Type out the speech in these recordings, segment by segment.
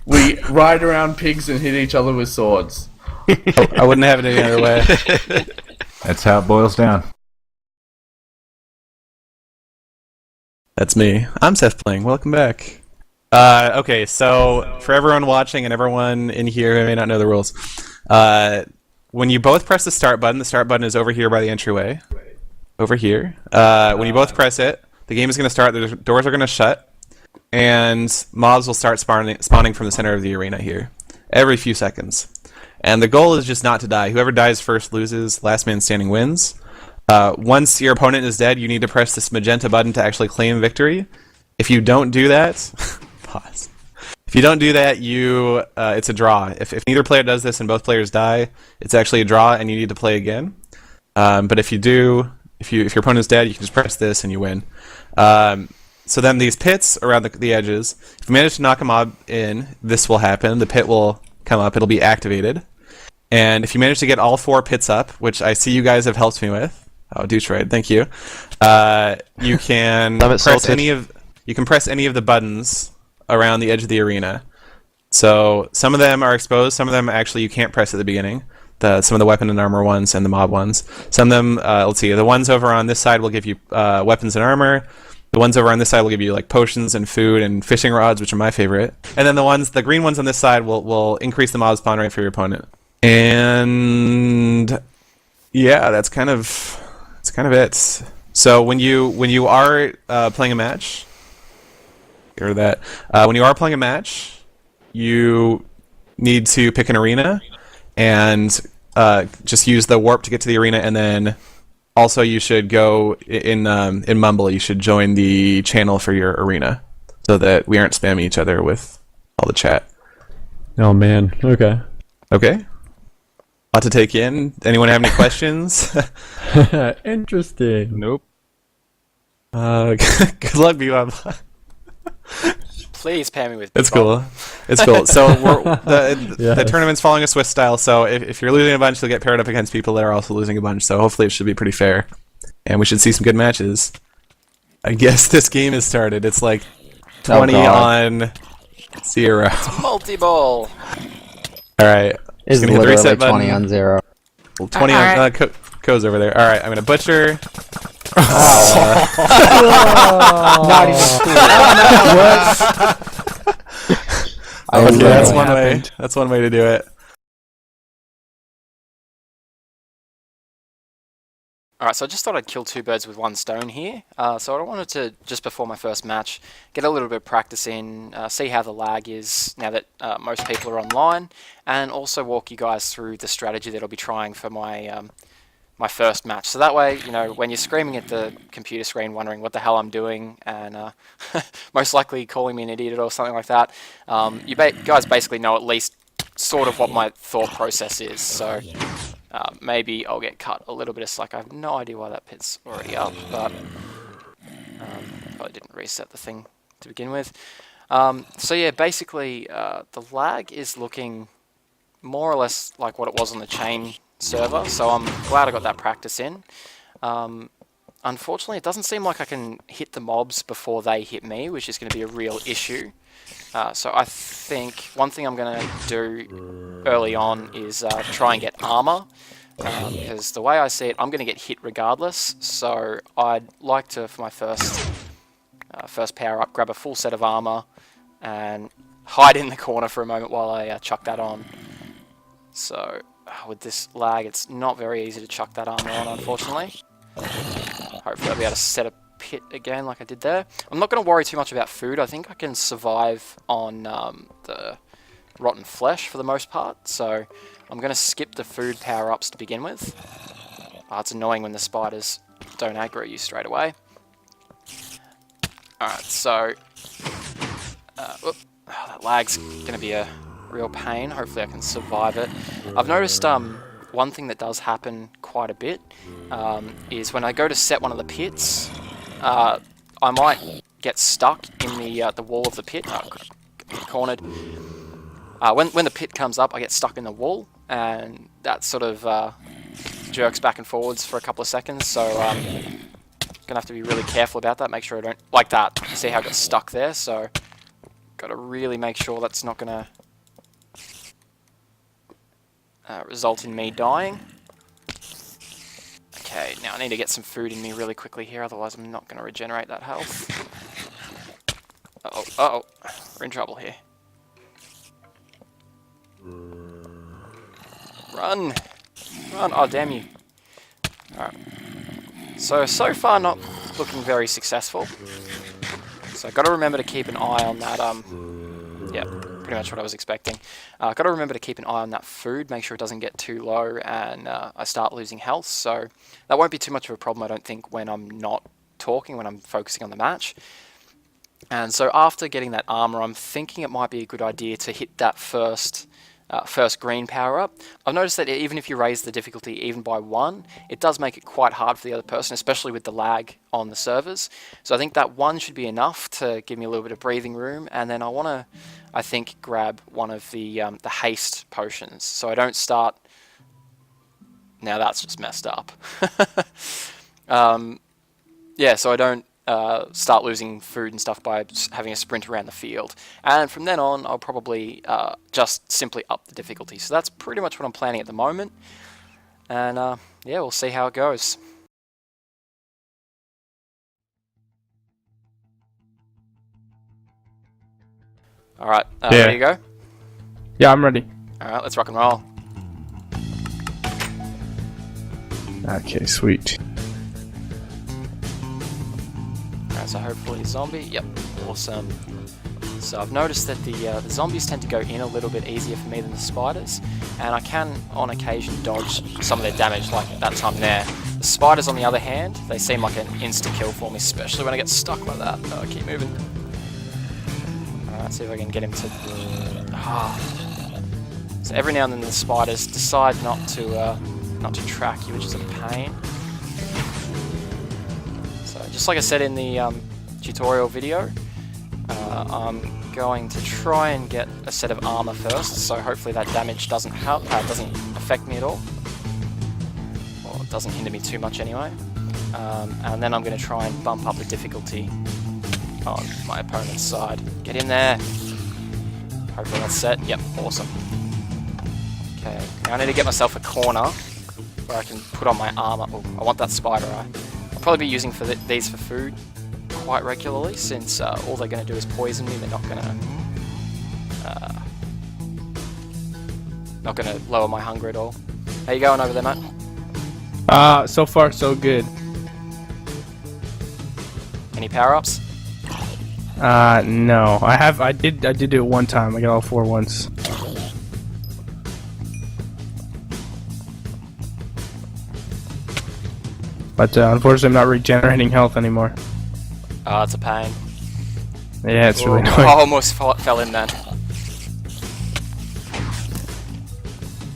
We ride around pigs and hit each other with swords. I wouldn't have it any other way. That's how it boils down. That's me. I'm SethBling. Welcome back. Okay, so for everyone watching and everyone in here who may not know the rules, when you both press the start button is over here by the entryway. Over here. When you both press it, the game is going to start, the doors are going to shut, and mobs will start spawning from the center of the arena here, every few seconds. And the goal is just not to die. Whoever dies first loses, last man standing wins. Once your opponent is dead, you need to press this magenta button to actually claim victory. If you don't do that, pause. If you don't do that, it's a draw. If neither player does this and both players die, it's actually a draw and you need to play again. But if you do, if your opponent is dead, you can just press this and you win. So then these pits around the edges, if you manage to knock a mob in, this will happen. The pit will come up, it'll be activated. And if you manage to get all 4 pits up, which I see you guys have helped me with, oh, Doucheroid, thank you. You can press any of the buttons around the edge of the arena. So some of them are exposed, some of them actually you can't press at the beginning. Some of the weapon and armor ones and the mob ones. Some of them, let's see, the ones over on this side will give you weapons and armor. The ones over on this side will give you like potions and food and fishing rods, which are my favorite. And then the green ones on this side will increase the mob spawn rate for your opponent. And yeah, that's kind of it. So when you are playing a match, hear that. When you are playing a match, you need to pick an arena and just use the warp to get to the arena, and then also you should go in Mumble. You should join the channel for your arena so that we aren't spamming each other with all the chat. Oh man. Okay. Okay. Lot to take in. Anyone have any questions? Interesting. Nope. Good luck, B1. Please pay me with. It's cool. It's cool. So the tournament's following a Swiss style. So if you're losing a bunch, you'll get paired up against people that are also losing a bunch. So hopefully it should be pretty fair, and we should see some good matches. I guess this game has started. It's like 20 on 0. It's multi-ball. All right. It's literally 20 on 0. 20 on Co's over there. All right, I'm gonna butcher. Not even Okay, that's one way. That's one way to do it. Alright, so I just thought I'd kill 2 birds with 1 stone here. So I wanted to, just before my first match, get a little bit of practice in, see how the lag is now that most people are online, and also walk you guys through the strategy that I'll be trying for my my first match. So that way, you know, when you're screaming at the computer screen wondering what the hell I'm doing, and most likely calling me an idiot or something like that, you guys basically know at least sort of what my thought process is. So maybe I'll get cut a little bit of slack. I have no idea why that pit's already up, but probably didn't reset the thing to begin with. So yeah, basically the lag is looking more or less like what it was on the chain server, so I'm glad I got that practice in. Unfortunately, it doesn't seem like I can hit the mobs before they hit me, which is going to be a real issue. So I think one thing I'm going to do early on is try and get armor, because the way I see it, I'm going to get hit regardless. So I'd like to, for my first power up, grab a full set of armor and hide in the corner for a moment while I chuck that on. So with this lag, it's not very easy to chuck that armor on, unfortunately. Hopefully I'll be able to set a pit again like I did there. I'm not going to worry too much about food. I think I can survive on the rotten flesh for the most part, so I'm going to skip the food power-ups to begin with. It's annoying when the spiders don't aggro you straight away. Alright, so that lag's going to be a real pain. Hopefully I can survive it. I've noticed one thing that does happen quite a bit is when I go to set one of the pits, I might get stuck in the wall of the pit. Cornered. When the pit comes up, I get stuck in the wall, and that sort of jerks back and forwards for a couple of seconds. So gonna have to be really careful about that. Make sure I don't like that. See how I got stuck there. So got to really make sure that's not going to result in me dying. Okay, now I need to get some food in me really quickly here, otherwise I'm not going to regenerate that health. Uh-oh, uh-oh. We're in trouble here. Run! Run! Oh, damn you. Alright. So far not looking very successful. So I've got to remember to keep an eye on that, yeah, pretty much what I was expecting. I've got to remember to keep an eye on that food, make sure it doesn't get too low and I start losing health. So that won't be too much of a problem, I don't think, when I'm not talking, when I'm focusing on the match. And so after getting that armor, I'm thinking it might be a good idea to hit that first green power-up. I've noticed that even if you raise the difficulty even by 1, it does make it quite hard for the other person, especially with the lag on the servers. So I think that 1 should be enough to give me a little bit of breathing room, and then I want to, I think, grab one of the haste potions, so I don't start... Now that's just messed up. Yeah, so I don't start losing food and stuff by having a sprint around the field. And from then on, I'll probably just simply up the difficulty. So that's pretty much what I'm planning at the moment. And yeah, we'll see how it goes. Alright, ready to go? Yeah, I'm ready. Alright, let's rock and roll. Okay, sweet. Alright, so hopefully zombie. Yep, awesome. So I've noticed that the zombies tend to go in a little bit easier for me than the spiders, and I can on occasion dodge some of their damage, like that time there. The spiders, on the other hand, they seem like an insta-kill for me, especially when I get stuck like that. Oh, keep moving. Alright, see if I can get him to... So every now and then the spiders decide not to track you, which is a pain. So just like I said in the tutorial video, I'm going to try and get a set of armor first, so hopefully that damage doesn't affect me at all, or it doesn't hinder me too much anyway. And then I'm going to try and bump up the difficulty on my opponent's side. Get in there. Hopefully that's set. Yep, awesome. Okay, now I need to get myself a corner where I can put on my armor. Oh, I want that spider eye. I'll probably be using these for food quite regularly, since all they're going to do is poison me. They're not going to lower my hunger at all. How you going over there, mate? So far so good. Any power-ups? No. I did do it one time. I got all 4 once. But unfortunately I'm not regenerating health anymore. Oh, that's a pain. Yeah, it's really I annoying. almost fell in then.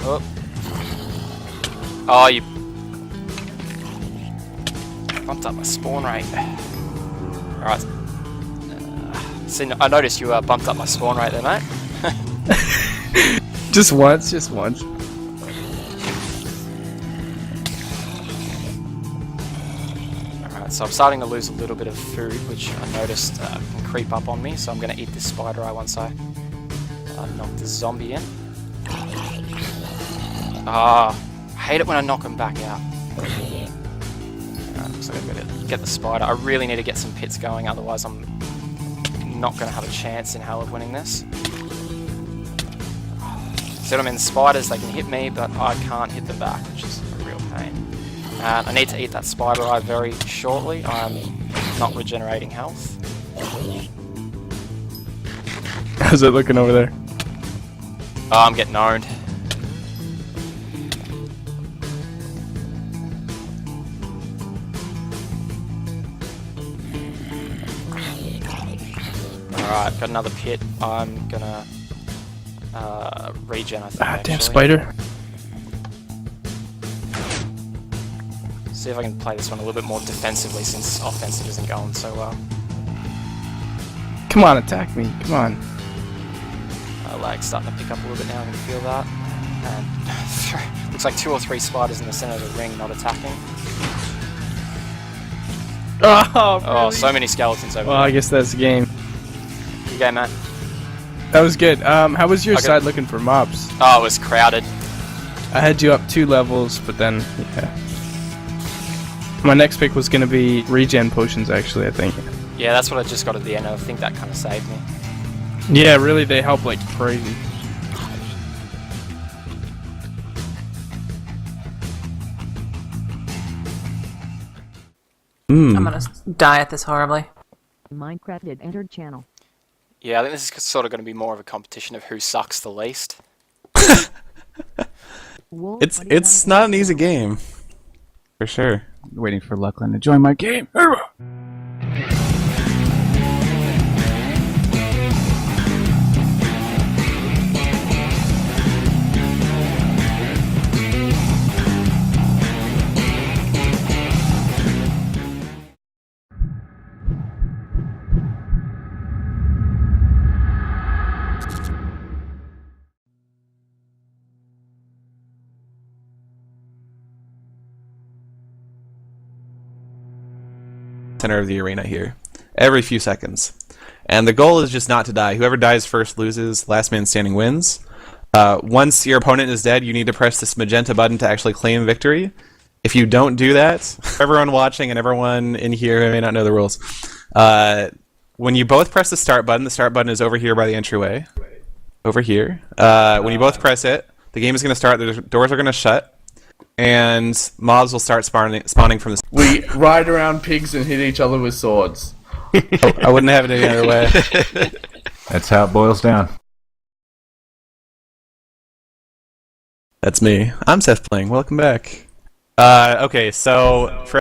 Oh. Oh, you bumped up my spawn rate. Alright. See, I noticed you bumped up my spawn rate there, mate. Just once. So I'm starting to lose a little bit of food, which I noticed can creep up on me, so I'm going to eat this spider eye once I knock this zombie in. I hate it when I knock him back out. Looks like I've got to get the spider. I really need to get some pits going, otherwise I'm not going to have a chance in hell of winning this. See what I mean? The spiders, they can hit me, but I can't hit them back, which is a real pain. I need to eat that spider eye very shortly. I'm not regenerating health. How's it looking over there? Oh, I'm getting owned. Alright, got another pit. I'm gonna regen, I think. Damn actually. spider. See if I can play this one a little bit more defensively, since offensive isn't going so well. Come on, attack me. Come on. Lag's starting to pick up a little bit now, I can feel that. And looks like 2 or 3 spiders in the center of the ring not attacking. Oh, really? Oh, so many skeletons over Well, there. I guess that's the game. Good game, man. That was good. How was your Okay. side looking for mobs? Oh, it was crowded. I had you up 2 levels, but then, yeah. My next pick was gonna be regen potions, actually, I think. Yeah, that's what I just got at the end. I think that kind of saved me. Yeah, really, they help like crazy. I'm gonna die at this horribly. Minecraft had entered channel. Yeah, I think this is sort of going to be more of a competition of who sucks the least. It's not an easy game, for sure. Waiting for Luckland to join my game. Center of the arena here, every few seconds. And the goal is just not to die. Whoever dies first loses, last man standing wins. Once your opponent is dead, you need to press this magenta button to actually claim victory. If you don't do that, for everyone watching and everyone in here who may not know the rules, when you both press the start button is over here by the entryway. Over here. When you both press it, the game is going to start, the doors are going to shut, and mobs will start spawning from the... We ride around pigs and hit each other with swords. I wouldn't have it any other way. That's how it boils down. That's me. I'm SethBlings. Welcome back. Okay, so for